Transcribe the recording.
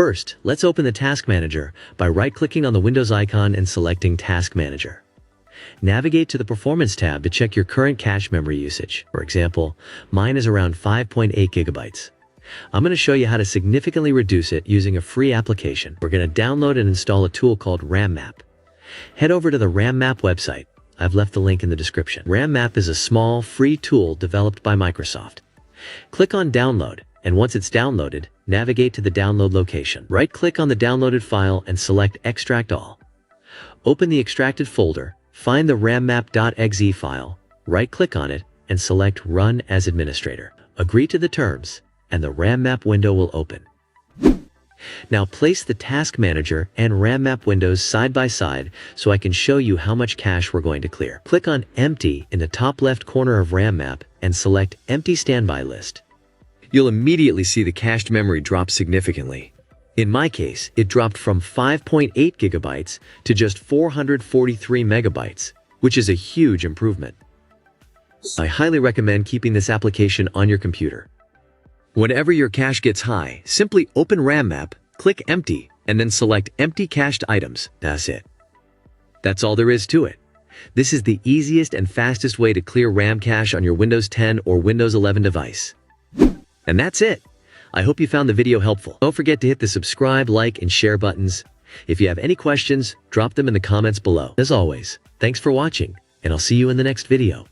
First, let's open the Task Manager by right-clicking on the Windows icon and selecting Task Manager. Navigate to the Performance tab to check your current cache memory usage. For example, mine is around 5.8 gigabytes. I'm going to show you how to significantly reduce it using a free application. We're going to download and install a tool called RAMmap. Head over to the RAMmap website. I've left the link in the description. RAMmap is a small, free tool developed by Microsoft. Click on Download, and once it's downloaded, navigate to the download location. Right-click on the downloaded file and select Extract All. Open the extracted folder, find the rammap.exe file, right-click on it, and select Run as Administrator. Agree to the terms, and the RAMmap window will open. Now place the Task Manager and RAMmap windows side by side so I can show you how much cache we're going to clear. Click on Empty in the top left corner of RAMmap and select Empty Standby List. You'll immediately see the cached memory drop significantly. In my case, it dropped from 5.8 gigabytes to just 443 megabytes, which is a huge improvement. I highly recommend keeping this application on your computer. Whenever your cache gets high, simply open RAMmap, click Empty, and then select Empty Cached Items. That's it. That's all there is to it. This is the easiest and fastest way to clear RAM cache on your Windows 10 or Windows 11 device. And that's it. I hope you found the video helpful. Don't forget to hit the subscribe, like, and share buttons. If you have any questions, drop them in the comments below. As always, thanks for watching, and I'll see you in the next video.